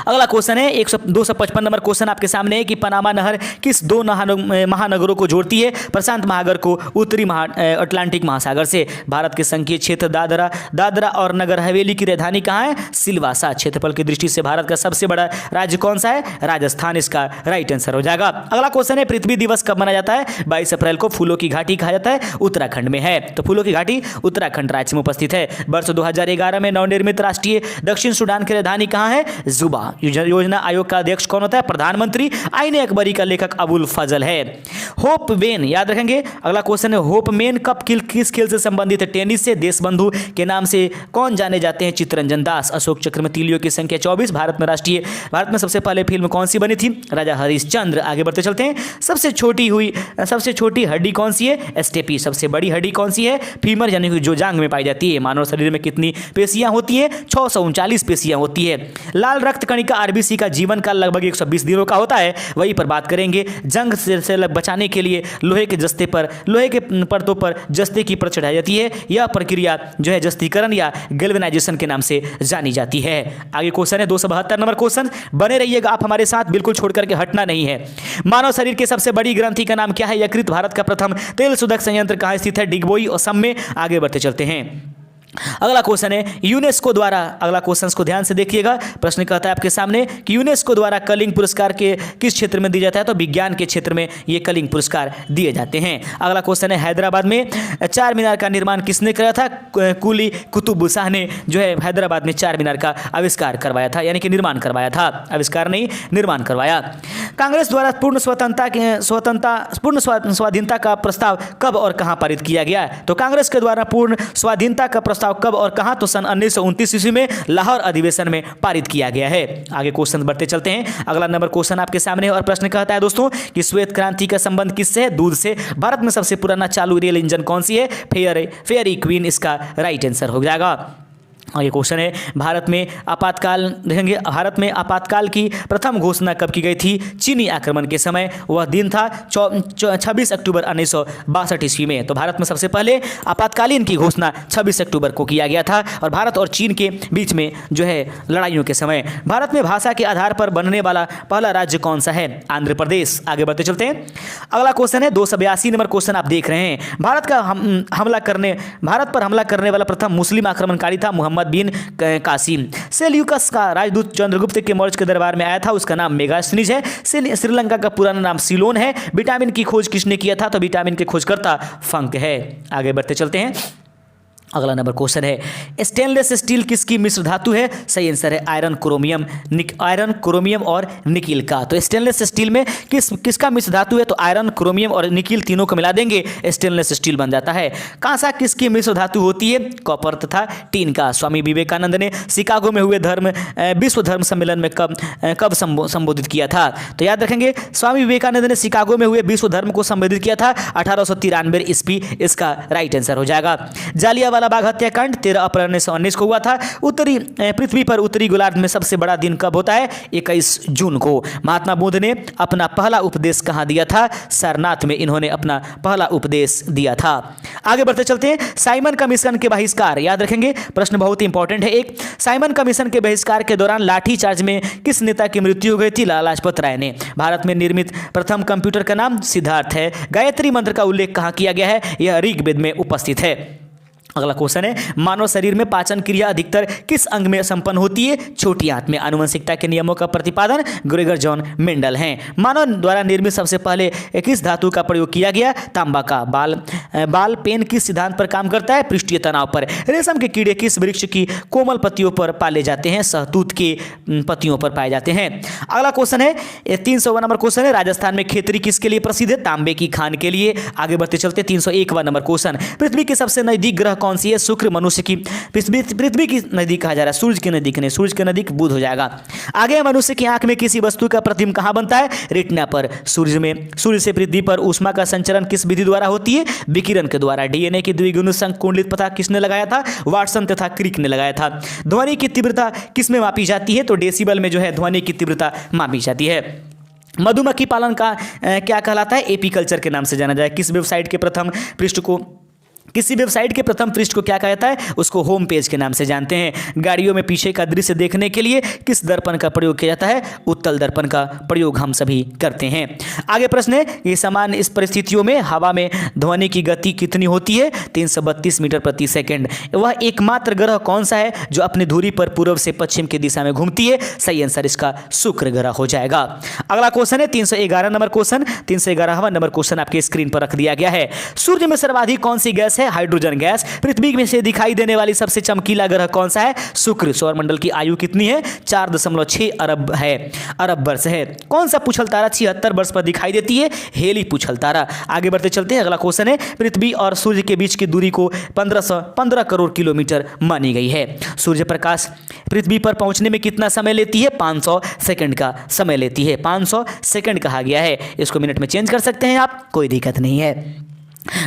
अगला क्वेश्चन है 255 नंबर क्वेश्चन आपके सामने है कि पनामा नहर किस दो महानगरों को जोड़ती है? प्रशांत महासागर को उत्तरी अटलांटिक महासागर से। भारत के संघीय क्षेत्र दादरा और नगर हवेली की राजधानी कहाँ है? सिलवासा। क्षेत्रफल की दृष्टि से भारत का सबसे बड़ा राज्य कौन सा है? राजस्थान इसका राइट आंसर हो जाएगा। अगला क्वेश्चन है, पृथ्वी दिवस कब मनाया जाता है? 22 अप्रैल को। फूलों की घाटी कहा जाता है? उत्तराखंड में है। तो फूलों की घाटी उत्तराखंड राज्य में उपस्थित है। वर्ष 2011 में नवनिर्मित राष्ट्रीय दक्षिण सूडान की राजधानी कहाँ है? जुबा। योजना आयोग का अध्यक्ष कौन होता है? प्रधानमंत्री। आईने अकबरी का लेखक अबुल फजल है। होप वेन, याद रखेंगे। अगला क्वेश्चन है, होप मेन कब किस खेल से संबंधित है? टेनिस से। देशबंधु के नाम से कौन जाने जाते हैं? चित्तरंजन दास। अशोक चक्र में तीलियों की संख्या 24। भारत में सबसे पहले फिल्म कौन सी बनी थी? राजा हरिश्चंद्र। आगे बढ़ते चलते हैं, सबसे छोटी हड्डी कौन सी है? स्टेपी। सबसे बड़ी हड्डी कौन सी है? फीमर, यानी कि जो जांग में पाई जाती है। मानव शरीर में कितनी पेशियां होती है? 639 पेशियां होती है। लाल रक्त कणिका आरबीसी का जीवन काल लगभग 120 दिनों का होता है। वही पर बात करेंगे। जंग से बचाने के लिए लोहे के परतों पर जस्ते की परत चढ़ाई जाती है। यह प्रक्रिया जो है जस्तीकरण या गैल्वेनाइजेशन के नाम से जानी जाती है। आगे क्वेश्चन है 272 नंबर क्वेश्चन। बने रहिएगा आप हमारे साथ, बिल्कुल छोड़ करके हटना नहीं है। मानव शरीर की सबसे बड़ी ग्रंथि का नाम क्या है? यकृत। भारत का प्रथम तेल शोधक संयंत्र कहाँ स्थित है? डिगबोई, असम में। आगे बढ़ते चलते हैं, अगला क्वेश्चन है यूनेस्को द्वारा, अगला क्वेश्चन को ध्यान से देखिएगा। प्रश्न कहता है आपके सामने कि यूनेस्को द्वारा कलिंग पुरस्कार के किस क्षेत्र में दिया जाता है? तो विज्ञान के क्षेत्र में ये कलिंग पुरस्कार दिए जाते हैं। अगला क्वेश्चन है, हैदराबाद में चार मीनार का निर्माण किसने कराया था? कुली कुतुब शाह ने जो है हैदराबाद में चार मीनार का आविष्कार करवाया था, यानी कि निर्माण करवाया था। आविष्कार नहीं, निर्माण करवाया। कांग्रेस द्वारा पूर्ण स्वाधीनता का प्रस्ताव कब और कहां पारित किया गया? तो कांग्रेस के द्वारा पूर्ण स्वाधीनता का प्रस्ताव कब और कहां? तो सन 1929 ईस्वी में लाहौर अधिवेशन में पारित किया गया है। आगे क्वेश्चन बढ़ते चलते हैं, अगला नंबर क्वेश्चन आपके सामने और प्रश्न कहता है दोस्तों कि श्वेत क्रांति का संबंध किससे है? दूध से। भारत में सबसे पुराना चालू रेल इंजन कौन सी है? फेयरी क्वीन इसका राइट आंसर हो जाएगा। और ये क्वेश्चन है, भारत में आपातकाल देखेंगे, भारत में आपातकाल की प्रथम घोषणा कब की गई थी? चीनी आक्रमण के समय। वह दिन था 26 अक्टूबर 1962 ईस्वी में। तो भारत में सबसे पहले आपातकालीन की घोषणा 26 अक्टूबर को किया गया था और भारत और चीन के बीच में जो है लड़ाइयों के समय। भारत में भाषा के आधार पर बनने वाला पहला राज्य कौन सा है? आंध्र प्रदेश। आगे बढ़ते चलते हैं। अगला क्वेश्चन है 282 नंबर क्वेश्चन आप देख रहे हैं। भारत पर हमला करने वाला प्रथम मुस्लिम आक्रमणकारी था मोहम्मद बिन कासिम। सेल्यूकस का राजदूत चंद्रगुप्त के मौर्य के दरबार में आया था, उसका नाम मेगास्थनीज है। श्रीलंका का पुराना नाम सिलोन है। विटामिन की खोज किसने किया था? तो विटामिन के खोजकर्ता फंक है। आगे बढ़ते चलते हैं। अगला नंबर क्वेश्चन है, स्टेनलेस स्टील किसकी मिश्र धातु है? सही आंसर है आयरन, क्रोमियम और निकिल का। तो स्टेनलेस स्टील में किसका मिश्र धातु है? तो आयरन, क्रोमियम और निकिल तीनों को मिला देंगे स्टेनलेस स्टील बन जाता है। कांसा किसकी मिश्र धातु होती है? कॉपर तथा टीन का। स्वामी विवेकानंद ने शिकागो में हुए विश्व धर्म सम्मेलन में कब संबोधित किया था? तो याद रखेंगे, स्वामी विवेकानंद ने शिकागो में हुए विश्व धर्म को संबोधित किया था 1893 ईस्वी। इसका राइट आंसर हो जाएगा। जालियांवाला बाग हत्याकांड 13 अप्रैल 1919 को हुआ था। उत्तरी पृथ्वी पर उत्तरी गोलार्ध में सबसे बड़ा दिन कब होता है? 21 जून को। महात्मा बुद्ध ने अपना पहला उपदेश कहाँ दिया था? सारनाथ में इन्होंने अपना पहला उपदेश दिया था। आगे बढ़ते चलते हैं। साइमन कमीशन के बहिष्कार, याद रखेंगे, प्रश्न बहुत ही इंपॉर्टेंट है। एक, साइमन कमीशन के बहिष्कार के दौरान लाठीचार्ज में किस नेता की मृत्यु हो गई थी? लाला लाजपत राय ने। भारत में निर्मित प्रथम कंप्यूटर का नाम सिद्धार्थ है। गायत्री मंत्र का उल्लेख कहाँ किया गया है? यह ऋग्वेद में उपस्थित है। अगला क्वेश्चन है, मानव शरीर में पाचन क्रिया अधिकतर किस अंग में संपन्न होती है? छोटी आंत में। आनुवंशिकता के नियमों का प्रतिपादन ग्रेगर जॉन मेंडल हैं। मानव द्वारा निर्मित सबसे पहले किस धातु का प्रयोग किया गया? तांबा का। बाल पेन किस सिद्धांत पर काम करता है? पृष्ठीय तनाव पर। रेशम के कीड़े किस वृक्ष की कोमल पत्तियों पर पाले जाते हैं? सहतूत के पत्तियों पर पाए जाते हैं। अगला क्वेश्चन है 301 नंबर क्वेश्चन है, राजस्थान में खेतरी किसके लिए प्रसिद्ध है? तांबे की खान के लिए। आगे बढ़ते चलते 301वां नंबर क्वेश्चन, पृथ्वी के सबसे नजदीक ग्रह कौन सी है? शुक्र। मनुष्य की पृथ्वी की नजदीक कहा जा रहा है, सूरज के नजदीक नहीं, सूरज के नजदीक बुध हो जाएगा। आगे, मनुष्य की आंख में किसी वस्तु का प्रतिबिंब कहां बनता है? रेटिना पर। सूर्य से पृथ्वी पर ऊष्मा का संचरण किस विधि द्वारा होती है? विकिरण के द्वारा। डीएनए की द्विगुणित संकुंडलित पता किसने लगाया था? वाटसन तथा क्रिक ने लगाया था। ध्वनि की तीव्रता किस में मापी जाती है? तो डेसिबल में जो है ध्वनि की तीव्रता मापी जाती है। मधुमक्खी पालन का क्या कहलाता है? एपीकल्चर के नाम से जाना जाए। किसी वेबसाइट के प्रथम पृष्ठ को क्या कहता है? उसको होम पेज के नाम से जानते हैं। गाड़ियों में पीछे का दृश्य देखने के लिए किस दर्पण का प्रयोग किया जाता है? उत्तल दर्पण का प्रयोग हम सभी करते हैं। आगे प्रश्न है, ये समान इस परिस्थितियों में हवा में ध्वनि की गति कितनी होती है? 332 मीटर प्रति सेकंड। वह एकमात्र ग्रह कौन सा है जो अपनी धुरी पर पूर्व से पश्चिम की दिशा में घूमती है? सही आंसर इसका शुक्र ग्रह हो जाएगा। अगला क्वेश्चन है 311 नंबर क्वेश्चन। 311वां नंबर क्वेश्चन आपके स्क्रीन पर रख दिया गया है। सूर्य में सर्वाधिक कौन सी गैस है? Hydrogen gas. पृथ्वी में से दिखाई देने वाली सबसे चमकीला ग्रह कौन सा है? शुक्र। सौरमंडल की आयु कितनी है? 4.6 अरब वर्ष है। कौन सा पुछल तारा 76 वर्ष पर दिखाई देती है? हेली पुछल तारा। आगे बढ़ते चलते हैं। अगला क्वेश्चन है, पृथ्वी और सूर्य के बीच की दूरी को 1515 करोड़ किलोमीटर मानी गई है। सूर्य प्रकाश पृथ्वी पर पहुंचने में कितना समय लेती है? 500 सेकंड का समय लेती है। 500 सेकंड कहा गया है, इसको मिनट में चेंज कर सकते हैं आप, कोई दिक्कत नहीं है।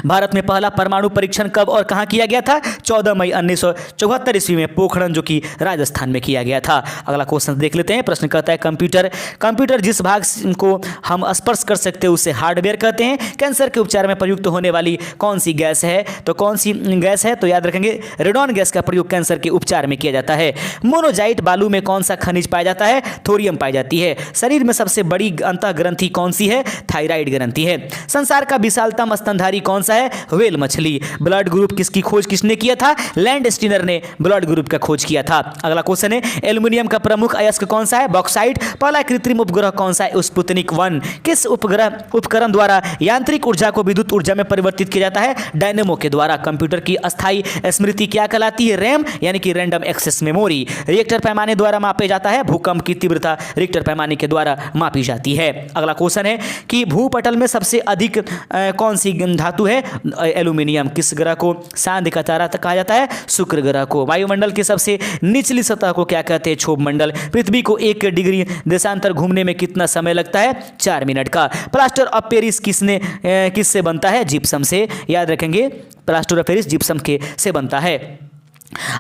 भारत में पहला परमाणु परीक्षण कब और कहां किया गया था? 14 मई 1974 ईस्वी में पोखरण, जो कि राजस्थान में किया गया था। अगला क्वेश्चन देख लेते हैं। प्रश्न कहता है, कंप्यूटर जिस भाग को हम स्पर्श कर सकते हैं उसे हार्डवेयर कहते हैं। कैंसर के उपचार में प्रयुक्त होने वाली कौन सी गैस है? तो कौन सी गैस है? तो याद रखेंगे, रेडॉन गैस का प्रयोग कैंसर के उपचार में किया जाता है। मोनोजाइट बालू में कौन सा खनिज पाया जाता है? थोरियम पाई जाती है। शरीर में सबसे बड़ी अंतः ग्रंथि कौन सी है? थायराइड ग्रंथि है। संसार का विशालतम स्तनधारी कौन सा है? व्हेल मछली। ब्लड ग्रुप किसकी खोज किसने किया था? लैंड स्टीनर ने ब्लड ग्रुप का खोज किया था। अगला क्वेश्चन है, एल्युमिनियम का प्रमुख अयस्क कौन सा है? बॉक्साइट। पहला कृत्रिम उपग्रह कौन सा है? स्पुतनिक 1। किस उपकरण द्वारा यांत्रिक ऊर्जा को विद्युत ऊर्जा में परिवर्तित किया जाता है? डायनेमो के द्वारा। कंप्यूटर की अस्थायी स्मृति क्या कहलाती है? रैम, यानी कि रैंडम एक्सेस मेमोरी। रिएक्टर पैमाने द्वारा मापे जाता है। भूकंप की तीव्रता रिक्टर पैमाने के द्वारा मापी जाती है। अगला क्वेश्चन है कि भूपटल में सबसे अधिक कौन सी धातु है? एल्यूमिनियम। किस ग्रह को चांद का तारा कहा जाता है? शुक्र ग्रह को। वायुमंडल की सबसे निचली सतह को क्या कहते हैं? क्षोभ मंडल। पृथ्वी को 1 डिग्री देशांतर घूमने में कितना समय लगता है? 4 मिनट का। प्लास्टर ऑफ पेरिस किससे बनता है? जिप्सम से। याद रखेंगे, प्लास्टर ऑफ पेरिस जिप्सम से बनता है।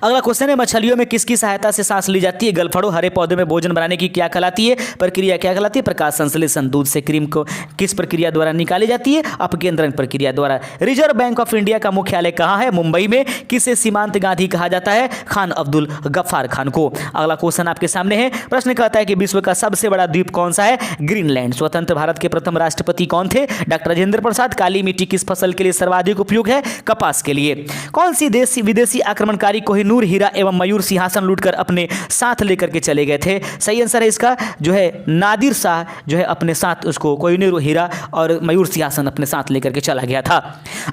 अगला क्वेश्चन है, मछलियों में किसकी सहायता से सांस ली जाती है? गलफड़ों हरे पौधे में भोजन बनाने की क्या कहलाती है? प्रक्रिया क्या कहलाती है? प्रकाश संश्लेषण। दूध से क्रीम को किस प्रक्रिया द्वारा निकाली जाती है? अपकेंद्रण प्रक्रिया द्वारा। रिजर्व बैंक ऑफ इंडिया का मुख्यालय कहाँ है? मुंबई में। किसे सीमांत गांधी कहा जाता है? खान अब्दुल गफ्फार खान को। अगला क्वेश्चन आपके सामने है, प्रश्न कहता है कि विश्व का सबसे बड़ा द्वीप कौन सा है? ग्रीनलैंड। स्वतंत्र भारत के प्रथम राष्ट्रपति कौन थे? डॉक्टर राजेंद्र प्रसाद। काली मिट्टी किस फसल के लिए सर्वाधिक उपयोग है? कपास के लिए। कौन सी विदेशी आक्रमणकारी कोहिनूर हीरा एवं मयूर सिंहासन लूटकर अपने साथ लेकर के चले गए थे? सही आंसर है इसका जो है नादिर शाह जो है अपने साथ उसको कोहिनूर हीरा और मयूर सिंहासन अपने साथ लेकर के चला गया था।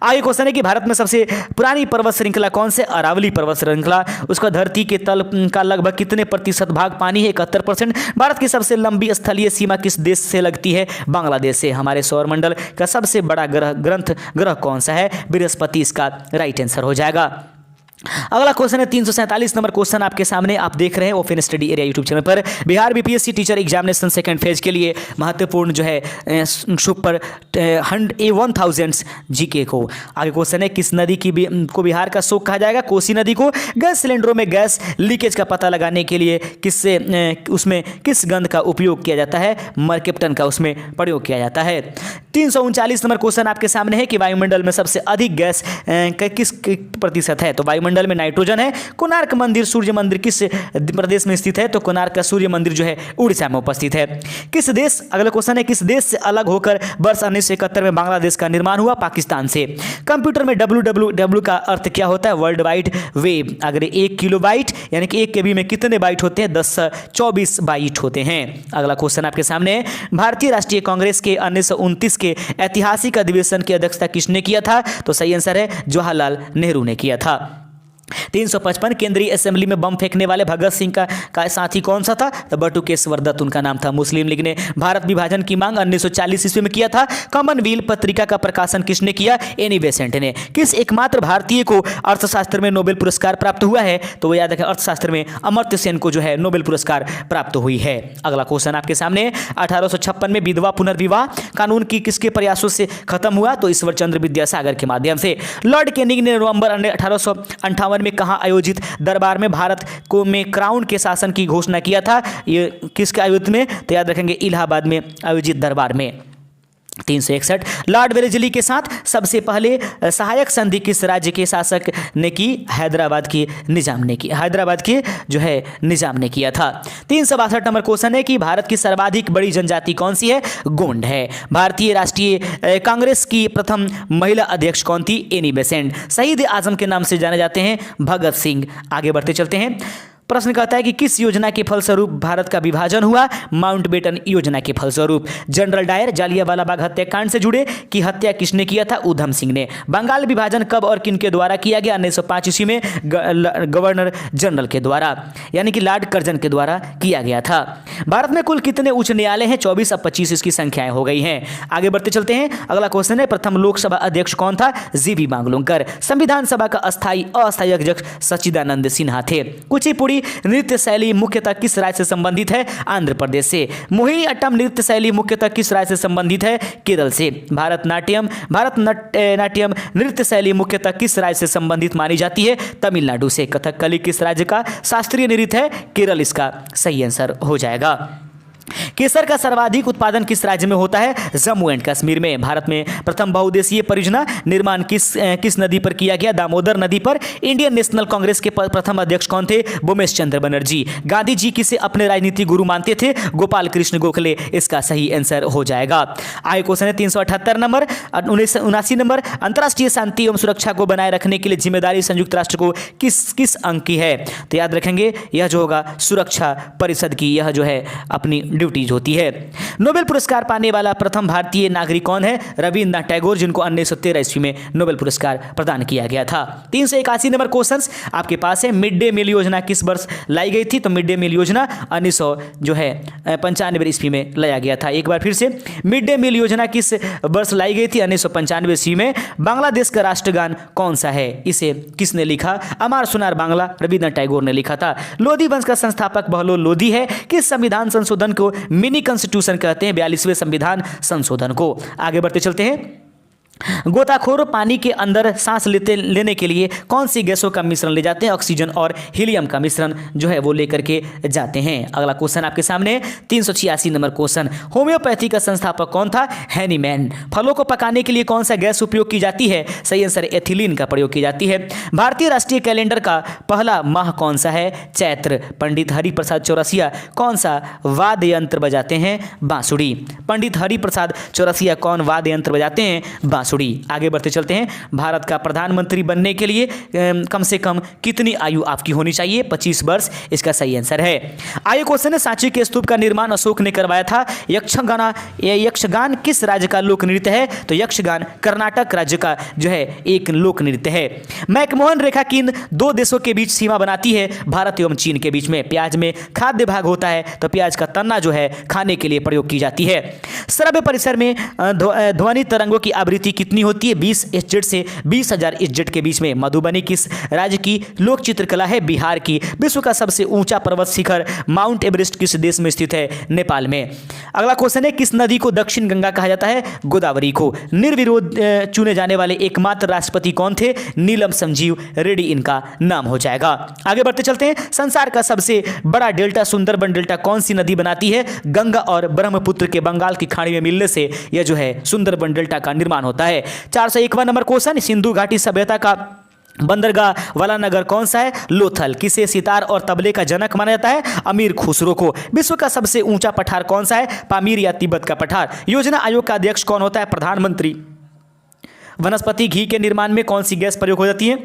आगे क्वेश्चन है कि भारत में सबसे पुरानी पर्वत श्रृंखला कौन से? अरावली पर्वत श्रृंखला। उसका धरती के तल का लगभग कितने प्रतिशत भाग पानी है? 71%। भारत की सबसे लंबी स्थलीय सीमा किस देश से लगती है? बांग्लादेश से। हमारे सौरमंडल का सबसे बड़ा ग्रह कौन सा है? बृहस्पति इसका राइट आंसर हो जाएगा। अगला क्वेश्चन है 347 नंबर क्वेश्चन आपके सामने आप देख रहे हैं open study area YouTube channel पर। Bihar BPSC teacher examination second phase के लिए महत्वपूर्ण जो है सुपर 1000 जीके को। आगे क्वेश्चन है, किस नदी को बिहार का शोक कहा जाएगा? कोसी नदी को। गैस सिलेंडरों में गैस लीकेज का पता लगाने के लिए उसमें किस गंध का उपयोग किया जाता है? मरकेप्टन का उसमें प्रयोग किया जाता है। 339 नंबर क्वेश्चन आपके सामने है कि वायुमंडल में सबसे अधिक गैस किस प्रतिशत है? तो वायुमंडल में नाइट्रोजन है। कोणार्क मंदिर सूर्य मंदिर किस प्रदेश में स्थित है? तो कोणार्क का सूर्य मंदिर जो है उड़ीसा में उपस्थित है। किस देश, अगला क्वेश्चन है, किस देश से अलग होकर वर्ष 1971 में बांग्लादेश का निर्माण हुआ? पाकिस्तान से। कंप्यूटर में www का अर्थ क्या होता है? World wide web. अगर 1 किलोबाइट यानी कि 1 KB में कितने बाइट होते हैं? 1024 बाइट होते हैं। अगला क्वेश्चन आपके सामने है, भारतीय राष्ट्रीय कांग्रेस के 1929 के ऐतिहासिक अधिवेशन की अध्यक्षता किसने किया था? तो सही आंसर है जवाहरलाल नेहरू ने किया था। 355 केंद्रीय असेंबली में बम फेंकने वाले भगत सिंह का साथी कौन सा था? तो बटुकेश्वर दत्त उनका नाम था। मुस्लिम लीग ने भारत विभाजन की मांग 1940 ईस्वी में किया था। कॉमनवेल्थ पत्रिका का प्रकाशन किसने किया? एनी बेसेंट ने। किस एकमात्र भारतीय को अर्थशास्त्र में नोबेल पुरस्कार प्राप्त हुआ है? तो वो याद रखें, अर्थशास्त्र में अमर्त्य सेन को जो है नोबेल पुरस्कार प्राप्त हुई है। अगला क्वेश्चन आपके सामने, 1856 में विधवा पुनर्विवाह कानून की किसके प्रयासों से खत्म हुआ? तो ईश्वर चंद्र विद्यासागर के माध्यम से। लॉर्ड कैनिंग ने नवंबर 1858 में कहां आयोजित दरबार में भारत को में क्राउन के शासन की घोषणा किया था? ये किसके आयोजित में? तो याद रखेंगे इलाहाबाद में आयोजित दरबार में। 361 लॉर्ड वेलेस्ली के साथ सबसे पहले सहायक संधि किस राज्य के शासक ने की? हैदराबाद के निजाम ने की। हैदराबाद के जो है निजाम ने किया था। 362 नंबर क्वेश्चन है कि भारत की सर्वाधिक बड़ी जनजाति कौन सी है? गोंड है। भारतीय राष्ट्रीय कांग्रेस की प्रथम महिला अध्यक्ष कौन थी? Annie Besant. शहीद आजम के नाम से जाने जाते हैं भगत सिंह। आगे बढ़ते चलते हैं, प्रश्न कहता है कि किस योजना के फलस्वरूप भारत का विभाजन हुआ? माउंटबेटन योजना के फलस्वरूप। जनरल डायर जालियांवाला बाग हत्याकांड से जुड़े की हत्या किसने किया था? उधम सिंह ने। बंगाल विभाजन कब और किन के द्वारा किया गया? 1905 ईस्वी में गवर्नर जनरल के द्वारा यानी कि लॉर्ड कर्जन के द्वारा किया गया था। भारत में कुल कितने उच्च न्यायालय हैं? 24। अब 25 इसकी संख्याएं हो गई हैं। आगे बढ़ते चलते हैं, अगला क्वेश्चन है, प्रथम लोकसभा अध्यक्ष कौन था? जीवी बांग्लुंकर। संविधान सभा का अस्थायी अध्यक्ष सच्चिदानंद सिन्हा थे। कुचिपुड़ी नृत्य शैली मुख्यतः किस राज्य से संबंधित है? आंध्र प्रदेश से। मोहिनी अट्टम नृत्य शैली मुख्यतः किस राज्य से संबंधित है? केरल से। भारतनाट्यम नृत्य शैली मुख्यतः किस राज्य से संबंधित मानी जाती है? तमिलनाडु से। कथकली किस राज्य का शास्त्रीय नृत्य है? केरल इसका सही आंसर हो जाएगा। केसर का सर्वाधिक उत्पादन किस राज्य में होता है? जम्मू एंड कश्मीर में। भारत में प्रथम बहुउद्देशीय परियोजना निर्माण किस नदी पर किया गया? दामोदर नदी पर। इंडियन नेशनल कांग्रेस के प्रथम अध्यक्ष कौन थे? भूमेश चंद्र बनर्जी। गांधी जी किसे अपने राजनीतिक गुरु मानते थे? गोपाल कृष्ण गोखले इसका सही आंसर हो जाएगा। आगे क्वेश्चन है 378 नंबर 1979 नंबर, अंतर्राष्ट्रीय शांति एवं सुरक्षा को बनाए रखने के लिए जिम्मेदारी संयुक्त राष्ट्र को किस अंग की है? तो याद रखेंगे यह जो होगा सुरक्षा परिषद की, यह जो है अपनी ड्यूटीज होती है। नोबेल पुरस्कार पाने वाला प्रथम भारतीय नागरिक कौन है? रविन्द्रनाथ टैगोर, जिनको 1913 ईस्वी में नोबेल पुरस्कार प्रदान किया गया था। 381 नंबर क्वेश्चंस आपके पास है, मिड डे मील योजना किस वर्ष लाई गई थी? तो मिड डे मील योजना 1995 ईस्वी में लाया गया था। एक बार फिर से, मिड डे मील योजना किस वर्ष लाई गई थी? 1995 ईस्वी में। बांग्लादेश का राष्ट्रगान कौन सा है? इसे किसने लिखा? अमार सुनार बांग्ला रविन्द्रनाथ टैगोर ने लिखा था। लोधी वंश का संस्थापक बहलोल लोधी है। किस संविधान संशोधन को मिनी कॉन्स्टिट्यूशन कहते हैं? 42वें संविधान संशोधन को। आगे बढ़ते चलते हैं, गोताखोर पानी के अंदर सांस लेने के लिए कौन सी गैसों का मिश्रण ले जाते हैं? ऑक्सीजन और हीलियम का मिश्रण जो है वो लेकर के जाते हैं। अगला क्वेश्चन आपके सामने 386 नंबर क्वेश्चन, होम्योपैथी का संस्थापक कौन था? हैनीमैन। फलों को पकाने के लिए कौन सा गैस उपयोग की जाती है? सही आंसर एथिलीन का प्रयोग की जाती है। भारतीय राष्ट्रीय कैलेंडर का पहला माह कौन सा है? चैत्र। पंडित हरिप्रसाद चौरसिया कौन सा वाद्य यंत्र बजाते हैं? बांसुरी। पंडित हरिप्रसाद चौरसिया कौन वाद्य यंत्र बजाते हैं? बांसुरी। आगे बढ़ते चलते हैं। भारत का प्रधानमंत्री बनने के लिए कम से कम कितनी आयु आपकी होनी चाहिए? 25 वर्ष इसका सही आंसर है। आगे क्वेश्चन है, सांची के स्तूप का निर्माण अशोक ने करवाया था। यक्षगान किस राज्य का लोक नृत्य है? तो यक्षगान कर्नाटक राज्य का जो है एक लोक नृत्य है। मैकमोहन रेखा किन दो देशों के बीच सीमा बनाती है? भारत एवं चीन के बीच में। प्याज में खाद्य भाग होता है तो प्याज का तन्ना जो है खाने के लिए प्रयोग की जाती है। श्रव्य परिसर में ध्वनि तरंगों की आवृत्ति कितनी होती है? 20 एचजेड से 20,000 एचजेड के बीच में। मधुबनी किस राज्य की लोक चित्रकला है? बिहार की। विश्व का सबसे ऊंचा पर्वत शिखर माउंट एवरेस्ट किस देश में स्थित है? नेपाल में। अगला क्वेश्चन है, किस नदी को दक्षिण गंगा कहा जाता है? गोदावरी को। निर्विरोध चुने जाने वाले एकमात्र राष्ट्रपति कौन थे? नीलम संजीव रेड्डी इनका नाम हो जाएगा। आगे बढ़ते चलते हैं। संसार का सबसे बड़ा डेल्टा सुंदरबन डेल्टा कौन सी नदी बनाती है? गंगा और ब्रह्मपुत्र के बंगाल की खाड़ी में मिलने से यह जो है सुंदरबन डेल्टा का निर्माण होता है। 401वां नंबर क्वेश्चन, सिंधु घाटी सभ्यता का बंदरगाह वाला नगर कौन सा है? लोथल। किसे सितार और तबले का जनक माना जाता है? अमीर खुसरो को। विश्व का सबसे ऊंचा पठार कौन सा है? पामीर या तिब्बत का पठार। योजना आयोग का अध्यक्ष कौन होता है? प्रधानमंत्री। वनस्पति घी के निर्माण में कौन सी गैस प्रयोग हो जाती है?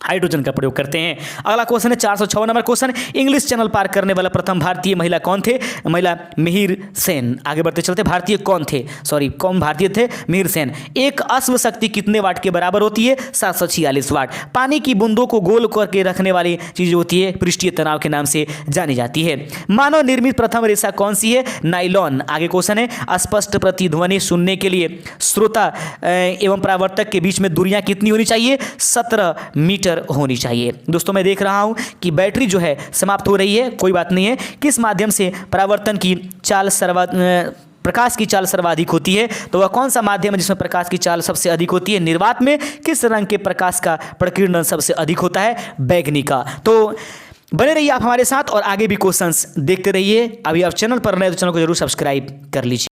हाइड्रोजन का प्रयोग करते हैं। अगला क्वेश्चन है 406 नंबर क्वेश्चन, इंग्लिश चैनल पार करने वाला प्रथम भारतीय महिला कौन थे? महिला मिहिर सेन। आगे बढ़ते चलते, भारतीय कौन थे? कौन भारतीय थे? मिहिर सेन। एक अश्व शक्ति कितने वाट के बराबर होती है? 746 वाट। पानी की बूंदों को गोल करके रखने वाली चीज होती है पृष्ठीय तनाव के नाम से जानी जाती है। मानव निर्मित प्रथम रेशा कौन सी है? नाइलॉन। आगे क्वेश्चन है, स्पष्ट प्रतिध्वनि सुनने के लिए श्रोता एवं परावर्तक के बीच में दूरियां कितनी होनी चाहिए? 17 मीटर होनी चाहिए। दोस्तों मैं देख रहा हूं कि बैटरी जो है समाप्त हो रही है, कोई बात नहीं है। किस माध्यम से परावर्तन की चाल प्रकाश की चाल सर्वाधिक होती है? तो वह कौन सा माध्यम है जिसमें प्रकाश की चाल सबसे अधिक होती है? निर्वात में। किस रंग के प्रकाश का प्रकीर्णन सबसे अधिक होता है? बैगनी का। तो बने रहिए आप हमारे साथ और आगे भी क्वेश्चंस देखते रहिए। अभी आप चैनल पर नए तो चैनल को जरूर सब्सक्राइब कर लीजिए।